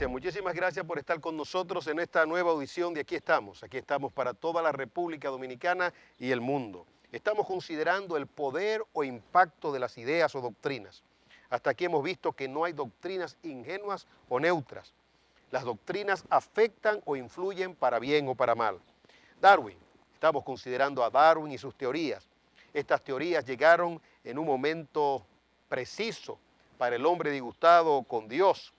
muchísimas gracias por estar con nosotros en esta nueva audición de Aquí estamos para toda la República Dominicana y el mundo. Estamos considerando el poder o impacto de las ideas o doctrinas. Hasta aquí hemos visto que no hay doctrinas ingenuas o neutras. Las doctrinas afectan o influyen para bien o para mal. Darwin, estamos considerando a Darwin y sus teorías. Estas teorías llegaron en un momento preciso para el hombre disgustado con Dios.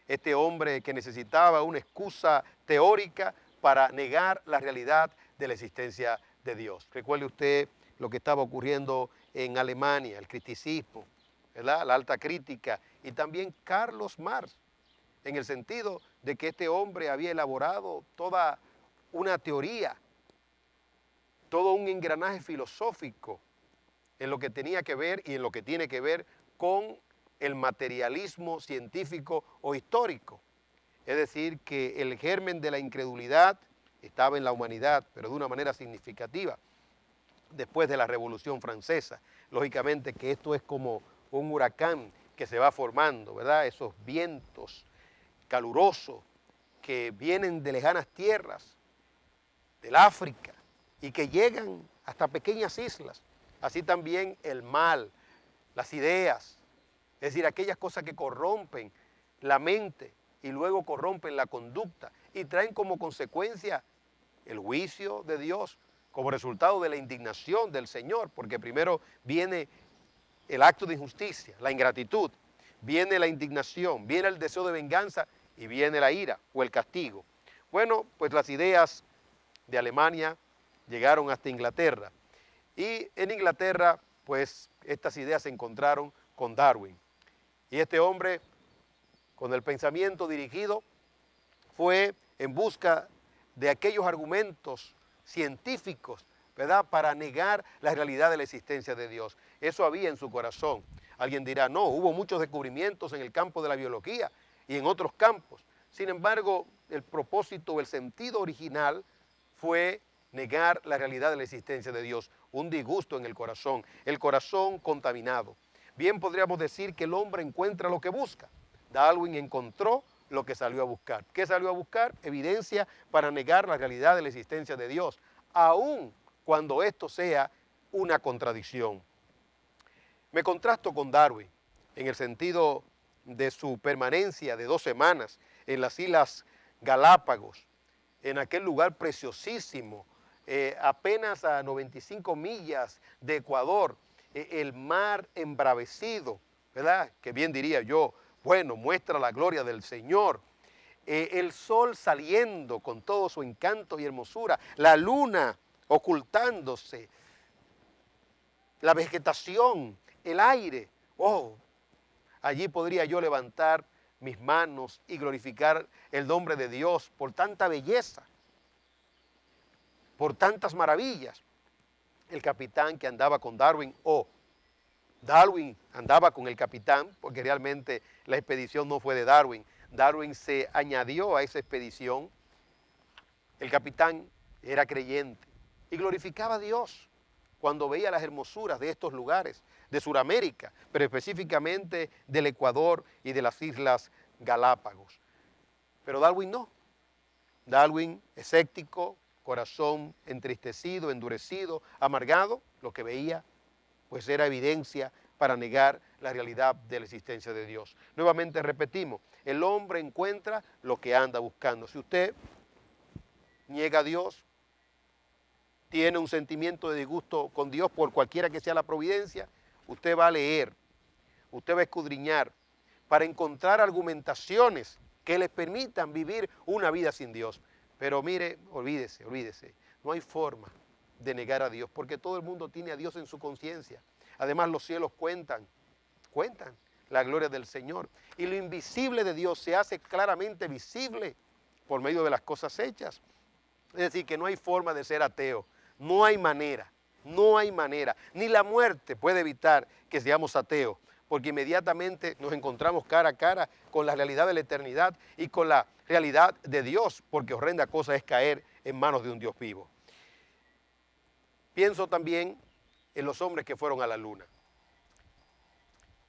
Este hombre que necesitaba una excusa teórica para negar la realidad de la existencia de Dios. Recuerde usted lo que estaba ocurriendo en Alemania, el criticismo, ¿verdad? La alta crítica, y también Carlos Marx, en el sentido de que este hombre había elaborado toda una teoría, todo un engranaje filosófico en lo que tenía que ver y en lo que tiene que ver con el materialismo científico o histórico. Es decir, que el germen de la incredulidad estaba en la humanidad, pero de una manera significativa, después de la Revolución Francesa. Lógicamente que esto es como un huracán que se va formando, ¿verdad? Esos vientos calurosos que vienen de lejanas tierras, del África, y que llegan hasta pequeñas islas. Así también el mal, las ideas, es decir, aquellas cosas que corrompen la mente y luego corrompen la conducta y traen como consecuencia el juicio de Dios como resultado de la indignación del Señor, porque primero viene el acto de injusticia, la ingratitud, viene la indignación, viene el deseo de venganza y viene la ira o el castigo. Bueno, pues las ideas de Alemania llegaron hasta Inglaterra y en Inglaterra pues estas ideas se encontraron con Darwin. Y este hombre, con el pensamiento dirigido, fue en busca de aquellos argumentos científicos, ¿verdad?, para negar la realidad de la existencia de Dios. Eso había en su corazón. Alguien dirá, no, hubo muchos descubrimientos en el campo de la biología y en otros campos. Sin embargo, el propósito, el sentido original fue negar la realidad de la existencia de Dios, un disgusto en el corazón contaminado. Bien podríamos decir que el hombre encuentra lo que busca. Darwin encontró lo que salió a buscar. ¿Qué salió a buscar? Evidencia para negar la realidad de la existencia de Dios, aun cuando esto sea una contradicción. Me contrasto con Darwin en el sentido de su permanencia de 2 semanas en las Islas Galápagos, en aquel lugar preciosísimo, apenas a 95 millas de Ecuador, el mar embravecido, ¿verdad? Que bien diría yo, bueno, muestra la gloria del Señor. El sol saliendo con todo su encanto y hermosura, la luna ocultándose, la vegetación, el aire. Oh, allí podría yo levantar mis manos y glorificar el nombre de Dios por tanta belleza, por tantas maravillas. El capitán que andaba con Darwin, Darwin andaba con el capitán, porque realmente la expedición no fue de Darwin. Darwin se añadió a esa expedición. El capitán era creyente y glorificaba a Dios cuando veía las hermosuras de estos lugares, de Sudamérica, pero específicamente del Ecuador y de las Islas Galápagos. Pero Darwin no. Darwin, escéptico, corazón entristecido, endurecido, amargado, lo que veía pues era evidencia para negar la realidad de la existencia de Dios. Nuevamente repetimos, el hombre encuentra lo que anda buscando. Si usted niega a Dios, tiene un sentimiento de disgusto con Dios por cualquiera que sea la providencia, usted va a leer, usted va a escudriñar para encontrar argumentaciones que les permitan vivir una vida sin Dios. Pero mire, olvídese, no hay forma de negar a Dios, porque todo el mundo tiene a Dios en su conciencia. Además, los cielos cuentan la gloria del Señor. Y lo invisible de Dios se hace claramente visible por medio de las cosas hechas. Es decir, que no hay forma de ser ateo, no hay manera. Ni la muerte puede evitar que seamos ateos, porque inmediatamente nos encontramos cara a cara con la realidad de la eternidad y con la realidad de Dios, porque horrenda cosa es caer en manos de un Dios vivo. Pienso también en los hombres que fueron a la luna.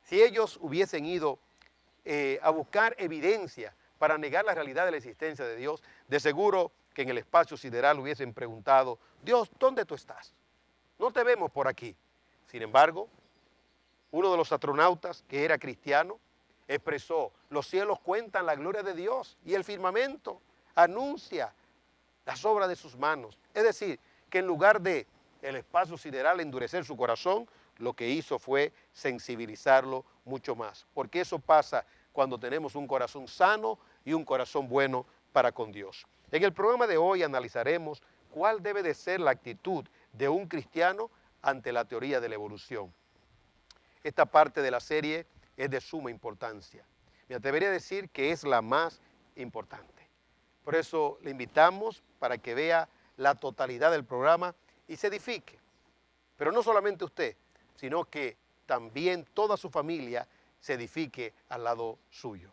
Si ellos hubiesen ido a buscar evidencia para negar la realidad de la existencia de Dios, de seguro que en el espacio sideral hubiesen preguntado, Dios, ¿dónde tú estás? No te vemos por aquí. Sin embargo, uno de los astronautas, que era cristiano, expresó, los cielos cuentan la gloria de Dios y el firmamento anuncia las obras de sus manos. Es decir, que en lugar de el espacio sideral endurecer su corazón, lo que hizo fue sensibilizarlo mucho más. Porque eso pasa cuando tenemos un corazón sano y un corazón bueno para con Dios. En el programa de hoy analizaremos cuál debe de ser la actitud de un cristiano ante la teoría de la evolución. Esta parte de la serie es de suma importancia. Me atrevería a decir que es la más importante. Por eso le invitamos para que vea la totalidad del programa y se edifique. Pero no solamente usted, sino que también toda su familia se edifique al lado suyo.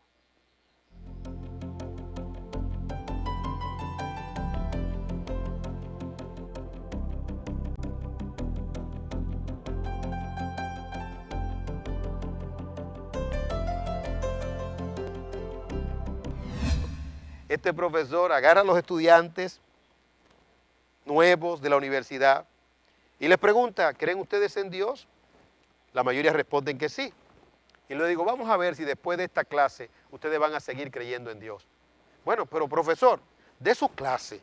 Este profesor agarra a los estudiantes nuevos de la universidad y les pregunta, ¿creen ustedes en Dios? La mayoría responden que sí. Y le digo, vamos a ver si después de esta clase ustedes van a seguir creyendo en Dios. Bueno, pero profesor, de su clase,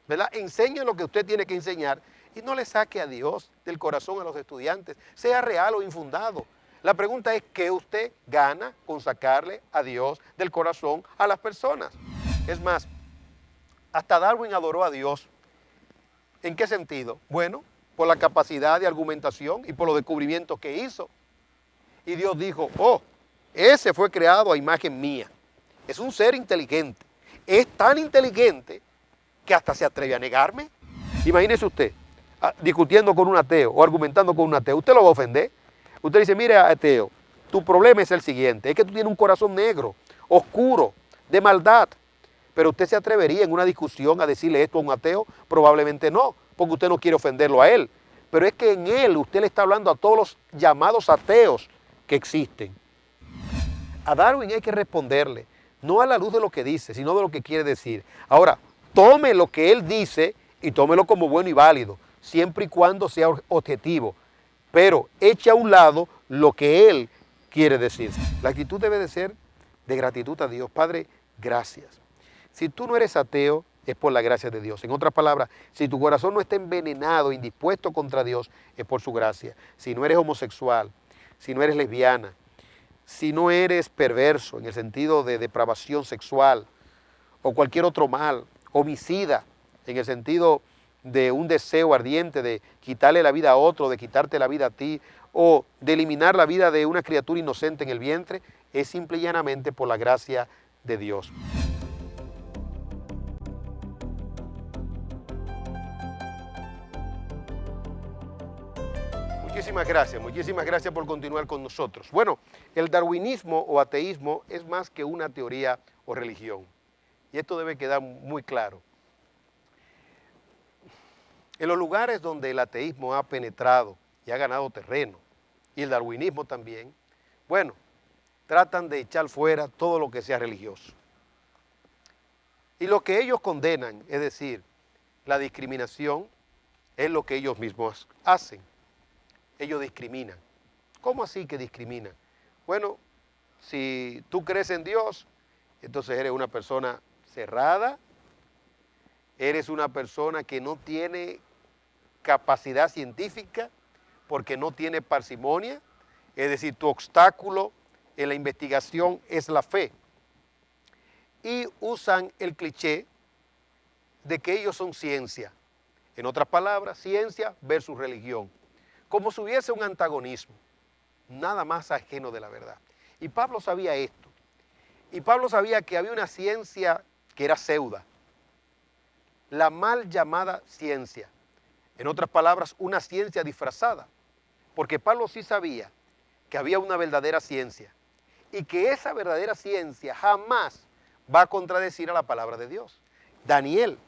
¿verdad? Enseñe lo que usted tiene que enseñar y no le saque a Dios del corazón a los estudiantes, sea real o infundado. La pregunta es, ¿qué usted gana con sacarle a Dios del corazón a las personas? Es más, hasta Darwin adoró a Dios. ¿En qué sentido? Bueno, por la capacidad de argumentación y por los descubrimientos que hizo. Y Dios dijo, oh, ese fue creado a imagen mía. Es un ser inteligente. Es tan inteligente que hasta se atreve a negarme. Imagínese usted, discutiendo con un ateo o argumentando con un ateo. Usted lo va a ofender. Usted dice, mire, ateo, tu problema es el siguiente. Es que tú tienes un corazón negro, oscuro, de maldad. Pero usted se atrevería en una discusión a decirle esto a un ateo, probablemente no, porque usted no quiere ofenderlo a él. Pero es que en él usted le está hablando a todos los llamados ateos que existen. A Darwin hay que responderle, no a la luz de lo que dice, sino de lo que quiere decir. Ahora, tome lo que él dice y tómelo como bueno y válido, siempre y cuando sea objetivo, pero eche a un lado lo que él quiere decir. La actitud debe de ser de gratitud a Dios. Padre, gracias. Si tú no eres ateo, es por la gracia de Dios. En otras palabras, si tu corazón no está envenenado, indispuesto contra Dios, es por su gracia. Si no eres homosexual, si no eres lesbiana, si no eres perverso en el sentido de depravación sexual o cualquier otro mal, homicida en el sentido de un deseo ardiente de quitarle la vida a otro, de quitarte la vida a ti o de eliminar la vida de una criatura inocente en el vientre, es simple y llanamente por la gracia de Dios. Muchísimas gracias por continuar con nosotros. Bueno, el darwinismo o ateísmo es más que una teoría o religión. Y esto debe quedar muy claro. En los lugares donde el ateísmo ha penetrado y ha ganado terreno, y el darwinismo también, bueno, tratan de echar fuera todo lo que sea religioso. Y lo que ellos condenan, es decir, la discriminación, es lo que ellos mismos hacen. Ellos discriminan. ¿Cómo así que discriminan? Bueno, si tú crees en Dios, entonces eres una persona cerrada, eres una persona que no tiene capacidad científica porque no tiene parsimonia, es decir, tu obstáculo en la investigación es la fe. Y usan el cliché de que ellos son ciencia. En otras palabras, ciencia versus religión. Como si hubiese un antagonismo, nada más ajeno de la verdad. Y Pablo sabía esto. Y Pablo sabía que había una ciencia que era pseudo, la mal llamada ciencia. En otras palabras, una ciencia disfrazada. Porque Pablo sí sabía que había una verdadera ciencia y que esa verdadera ciencia jamás va a contradecir a la palabra de Dios. Daniel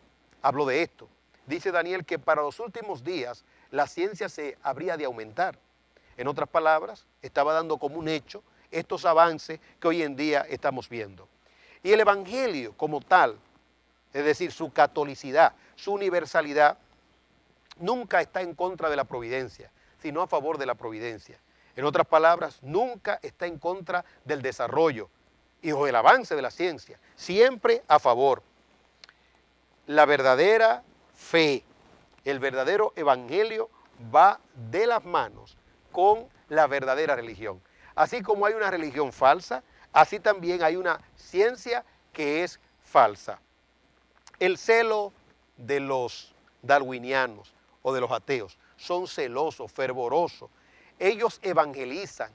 habló de esto. Dice Daniel que para los últimos días la ciencia se habría de aumentar. En otras palabras, estaba dando como un hecho estos avances que hoy en día estamos viendo. Y el Evangelio como tal, es decir, su catolicidad, su universalidad, nunca está en contra de la providencia, sino a favor de la providencia. En otras palabras, nunca está en contra del desarrollo o del avance de la ciencia, siempre a favor. La verdadera fe, el verdadero evangelio va de las manos con la verdadera religión. Así como hay una religión falsa, así también hay una ciencia que es falsa. El celo de los darwinianos o de los ateos son celosos, fervorosos. Ellos evangelizan.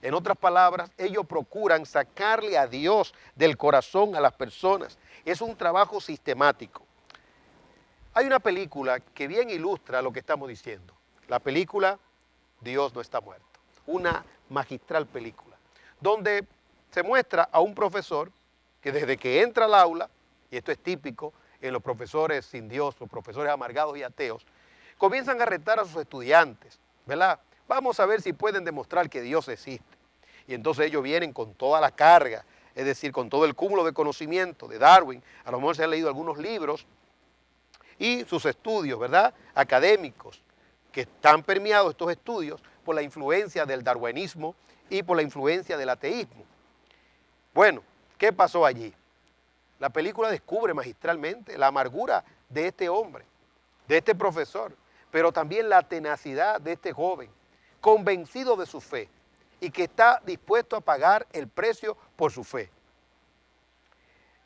En otras palabras, ellos procuran sacarle a Dios del corazón a las personas. Es un trabajo sistemático. Hay una película que bien ilustra lo que estamos diciendo. La película Dios no está muerto. Una magistral película, donde se muestra a un profesor que desde que entra al aula, y esto es típico en los profesores sin Dios, los profesores amargados y ateos, comienzan a retar a sus estudiantes, ¿verdad? Vamos a ver si pueden demostrar que Dios existe. Y entonces ellos vienen con toda la carga, es decir, con todo el cúmulo de conocimiento de Darwin. A lo mejor se han leído algunos libros y sus estudios, ¿verdad?, académicos, que están permeados estos estudios por la influencia del darwinismo y por la influencia del ateísmo. Bueno, ¿qué pasó allí? La película descubre magistralmente la amargura de este hombre, de este profesor, pero también la tenacidad de este joven, convencido de su fe y que está dispuesto a pagar el precio por su fe.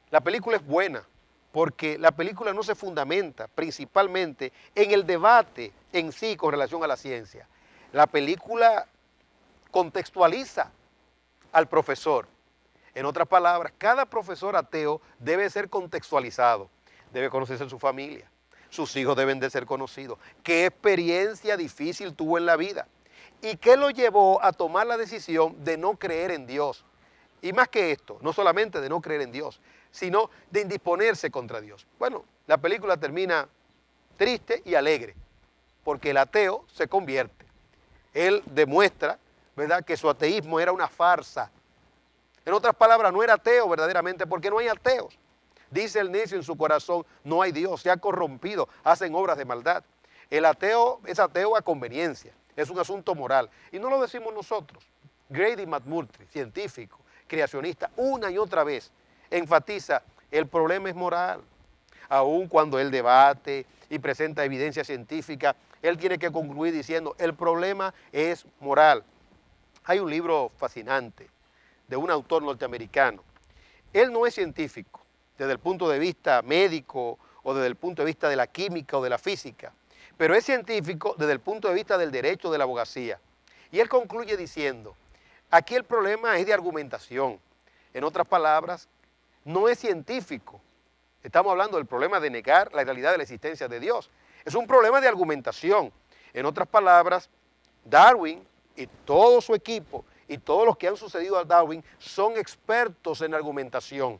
La película es buena porque la película no se fundamenta principalmente en el debate en sí con relación a la ciencia. La película contextualiza al profesor. En otras palabras, cada profesor ateo debe ser contextualizado, debe conocerse en su familia, sus hijos deben de ser conocidos, qué experiencia difícil tuvo en la vida y qué lo llevó a tomar la decisión de no creer en Dios. Y más que esto, no solamente de no creer en Dios, sino de indisponerse contra Dios. Bueno, la película termina triste y alegre, porque el ateo se convierte. Él demuestra, ¿verdad?, que su ateísmo era una farsa. En otras palabras, no era ateo verdaderamente, porque no hay ateos. Dice el necio en su corazón, no hay Dios, se ha corrompido, hacen obras de maldad. El ateo es ateo a conveniencia, es un asunto moral. Y no lo decimos nosotros. Grady McMurtry, científico, creacionista, una y otra vez enfatiza, el problema es moral. Aun cuando él debate y presenta evidencia científica, él tiene que concluir diciendo, el problema es moral. Hay un libro fascinante de un autor norteamericano. Él no es científico desde el punto de vista médico o desde el punto de vista de la química o de la física, pero es científico desde el punto de vista del derecho de la abogacía. Y él concluye diciendo, aquí el problema es de argumentación. En otras palabras, no es científico. Estamos hablando del problema de negar la realidad de la existencia de Dios. Es un problema de argumentación. En otras palabras, Darwin y todo su equipo y todos los que han sucedido a Darwin son expertos en argumentación.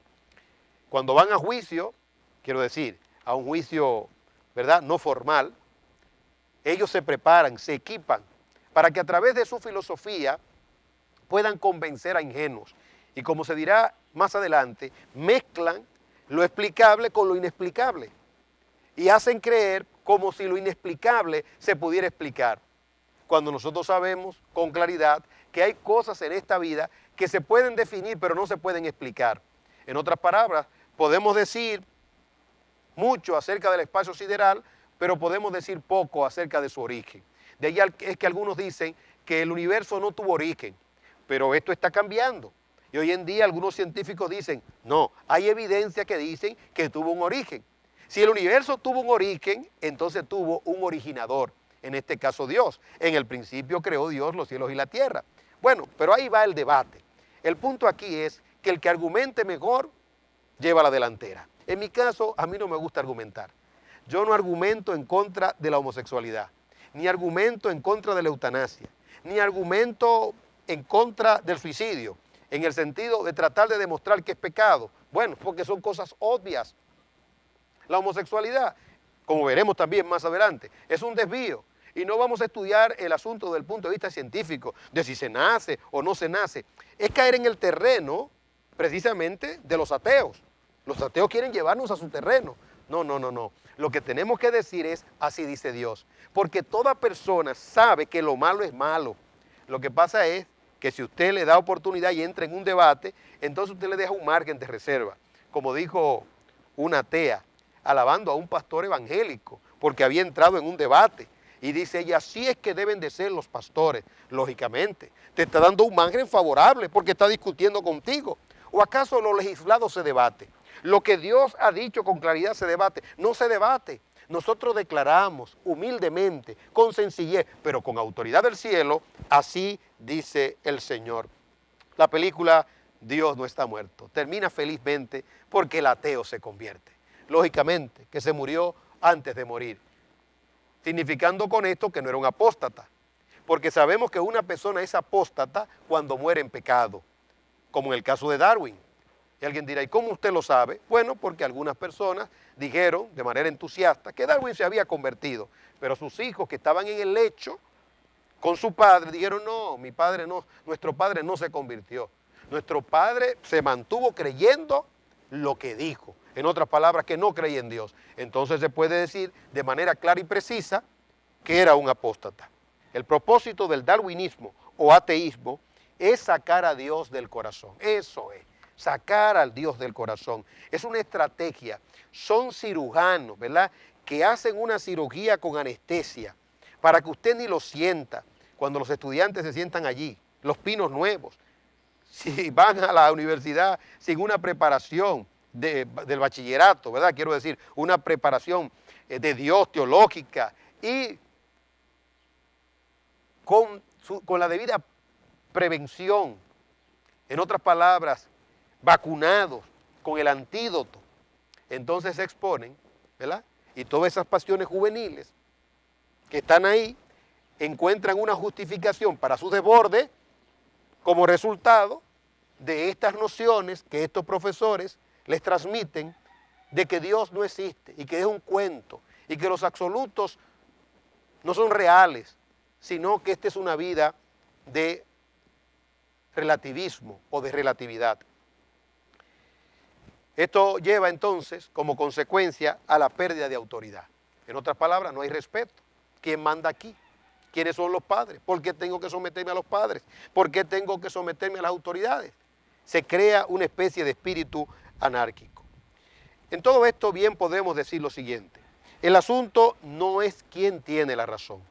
Cuando van a juicio, quiero decir, a un juicio, ¿verdad?, no formal, ellos se preparan, se equipan, para que a través de su filosofía puedan convencer a ingenuos. Y como se dirá más adelante, mezclan lo explicable con lo inexplicable y hacen creer como si lo inexplicable se pudiera explicar, cuando nosotros sabemos con claridad que hay cosas en esta vida que se pueden definir pero no se pueden explicar. En otras palabras, podemos decir mucho acerca del espacio sideral, pero podemos decir poco acerca de su origen. De ahí es que algunos dicen que el universo no tuvo origen, pero esto está cambiando. Y hoy en día algunos científicos dicen, no, hay evidencia que dicen que tuvo un origen. Si el universo tuvo un origen, entonces tuvo un originador, en este caso Dios. En el principio creó Dios los cielos y la tierra. Bueno, pero ahí va el debate. El punto aquí es que el que argumente mejor lleva la delantera. En mi caso, a mí no me gusta argumentar. Yo no argumento en contra de la homosexualidad, ni argumento en contra de la eutanasia, ni argumento en contra del suicidio, en el sentido de tratar de demostrar que es pecado. Bueno, porque son cosas obvias. La homosexualidad, como veremos también más adelante, es un desvío. Y no vamos a estudiar el asunto desde el punto de vista científico, de si se nace o no se nace. Es caer en el terreno, precisamente, de los ateos. Los ateos quieren llevarnos a su terreno. No, no, no, no. Lo que tenemos que decir es, así dice Dios. Porque toda persona sabe que lo malo es malo. Lo que pasa es que si usted le da oportunidad y entra en un debate, entonces usted le deja un margen de reserva. Como dijo una atea, alabando a un pastor evangélico, porque había entrado en un debate. Y dice ella, así es que deben de ser los pastores, lógicamente. Te está dando un margen favorable porque está discutiendo contigo. ¿O acaso lo legislado se debate? Lo que Dios ha dicho con claridad se debate. No se debate. Nosotros declaramos humildemente, con sencillez, pero con autoridad del cielo, así dice el Señor. La película Dios no está muerto termina felizmente porque el ateo se convierte. Lógicamente, que se murió antes de morir, significando con esto que no era un apóstata, porque sabemos que una persona es apóstata cuando muere en pecado, como en el caso de Darwin. Y alguien dirá, ¿y cómo usted lo sabe? Bueno, porque algunas personas dijeron de manera entusiasta que Darwin se había convertido, pero sus hijos que estaban en el lecho con su padre dijeron, no, mi padre no, nuestro padre no se convirtió. Nuestro padre se mantuvo creyendo lo que dijo. En otras palabras, que no creía en Dios. Entonces se puede decir de manera clara y precisa que era un apóstata. El propósito del darwinismo o ateísmo es sacar a Dios del corazón. Eso es, sacar al Dios del corazón. Es una estrategia. Son cirujanos, ¿verdad?, que hacen una cirugía con anestesia para que usted ni lo sienta cuando los estudiantes se sientan allí, los pinos nuevos. Si van a la universidad sin una preparación del bachillerato, ¿verdad? Quiero decir, una preparación de Dios teológica y con la debida prevención, en otras palabras, vacunados con el antídoto, entonces se exponen, ¿verdad? Y todas esas pasiones juveniles que están ahí encuentran una justificación para su desborde como resultado de estas nociones que estos profesores les transmiten de que Dios no existe y que es un cuento y que los absolutos no son reales, sino que esta es una vida de relativismo o de relatividad. Esto lleva entonces como consecuencia a la pérdida de autoridad. En otras palabras, no hay respeto. ¿Quién manda aquí? ¿Quiénes son los padres? ¿Por qué tengo que someterme a los padres? ¿Por qué tengo que someterme a las autoridades? Se crea una especie de espíritu anárquico. En todo esto bien podemos decir lo siguiente. El asunto no es quién tiene la razón,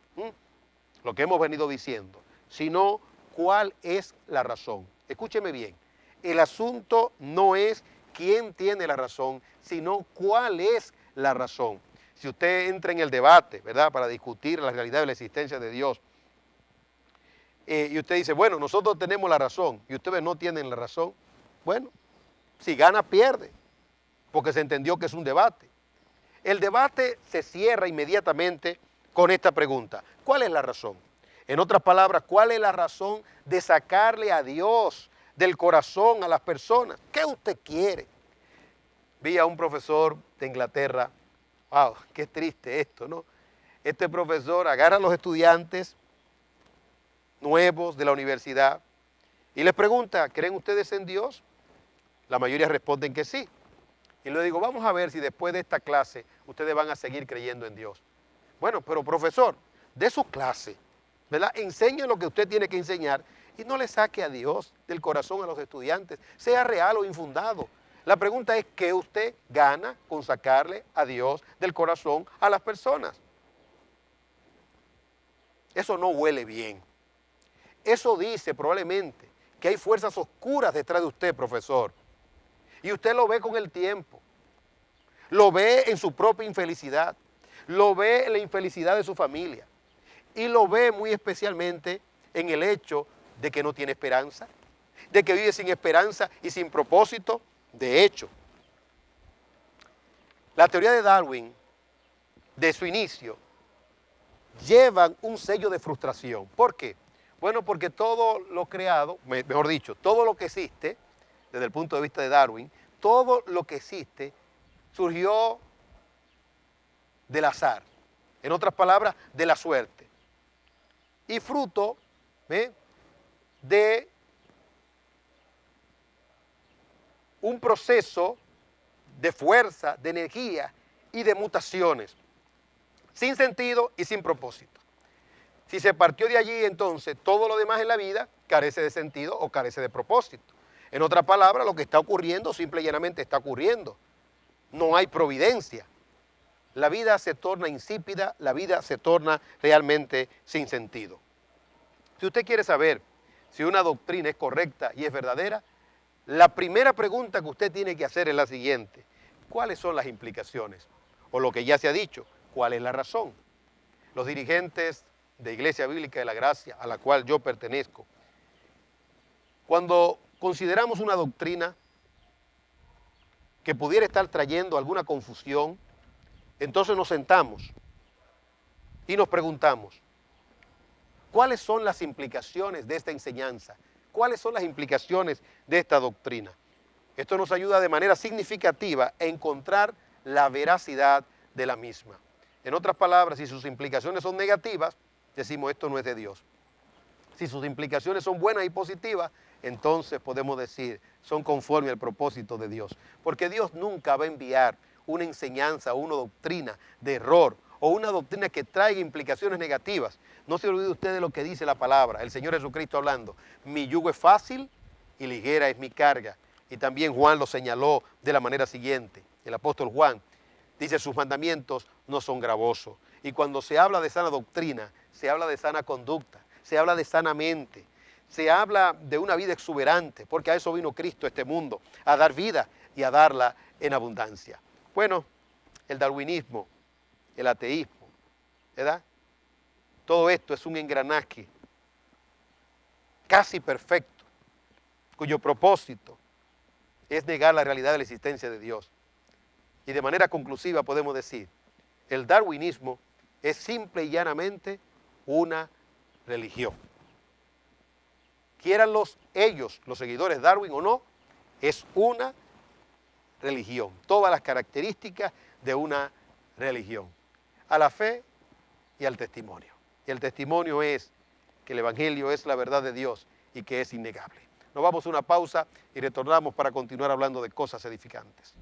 lo que hemos venido diciendo, sino cuál es la razón. Escúcheme bien, el asunto no es quién tiene la razón, sino cuál es la razón. Si usted entra en el debate, ¿verdad?, para discutir la realidad de la existencia de Dios, y usted dice, bueno, nosotros tenemos la razón, y ustedes no tienen la razón, bueno, si gana, pierde, porque se entendió que es un debate. El debate se cierra inmediatamente con esta pregunta, ¿cuál es la razón? En otras palabras, ¿cuál es la razón de sacarle a Dios del corazón a las personas? ¿Qué usted quiere? Vi a un profesor de Inglaterra, wow, qué triste esto, ¿no? Este profesor agarra a los estudiantes nuevos de la universidad y les pregunta, ¿creen ustedes en Dios? La mayoría responden que sí. Y le digo, vamos a ver si después de esta clase ustedes van a seguir creyendo en Dios. Bueno, pero profesor, de su clase, ¿verdad?, enseñe lo que usted tiene que enseñar y no le saque a Dios del corazón a los estudiantes, sea real o infundado. La pregunta es, ¿qué usted gana con sacarle a Dios del corazón a las personas? Eso no huele bien. Eso dice probablemente que hay fuerzas oscuras detrás de usted, profesor. Y usted lo ve con el tiempo. Lo ve en su propia infelicidad. Lo ve en la infelicidad de su familia. Y lo ve muy especialmente en el hecho de que no tiene esperanza, de que vive sin esperanza y sin propósito. De hecho, la teoría de Darwin, de su inicio, llevan un sello de frustración. ¿Por qué? Bueno, porque todo lo creado, mejor dicho, todo lo que existe, desde el punto de vista de Darwin, todo lo que existe surgió del azar. En otras palabras, de la suerte. y fruto de un proceso de fuerza, de energía y de mutaciones, sin sentido y sin propósito. Si se partió de allí, entonces todo lo demás en la vida carece de sentido o carece de propósito. En otras palabras, lo que está ocurriendo simple y llanamente está ocurriendo. No hay providencia. La vida se torna insípida, la vida se torna realmente sin sentido. Si usted quiere saber si una doctrina es correcta y es verdadera, la primera pregunta que usted tiene que hacer es la siguiente: ¿cuáles son las implicaciones? O lo que ya se ha dicho, ¿cuál es la razón? Los dirigentes de Iglesia Bíblica de la Gracia, a la cual yo pertenezco, cuando consideramos una doctrina que pudiera estar trayendo alguna confusión, entonces nos sentamos y nos preguntamos, ¿cuáles son las implicaciones de esta enseñanza? ¿Cuáles son las implicaciones de esta doctrina? Esto nos ayuda de manera significativa a encontrar la veracidad de la misma. En otras palabras, si sus implicaciones son negativas, decimos esto no es de Dios. Si sus implicaciones son buenas y positivas, entonces podemos decir son conforme al propósito de Dios. Porque Dios nunca va a enviar una enseñanza o una doctrina de error o una doctrina que traiga implicaciones negativas. No se olvide usted de lo que dice la palabra, el Señor Jesucristo hablando: mi yugo es fácil y ligera es mi carga. Y también Juan lo señaló de la manera siguiente. El apóstol Juan dice: sus mandamientos no son gravosos. Y cuando se habla de sana doctrina, se habla de sana conducta, se habla de sana mente, se habla de una vida exuberante, porque a eso vino Cristo a este mundo, a dar vida y a darla en abundancia. Bueno, el darwinismo, el ateísmo, ¿verdad? Todo esto es un engranaje casi perfecto, cuyo propósito es negar la realidad de la existencia de Dios. Y de manera conclusiva podemos decir, el darwinismo es simple y llanamente una religión. Quieran ellos, los seguidores de Darwin o no, es una religión. Todas las características de una religión. A la fe y al testimonio. Y el testimonio es que el Evangelio es la verdad de Dios y que es innegable. Nos vamos a una pausa y retornamos para continuar hablando de cosas edificantes.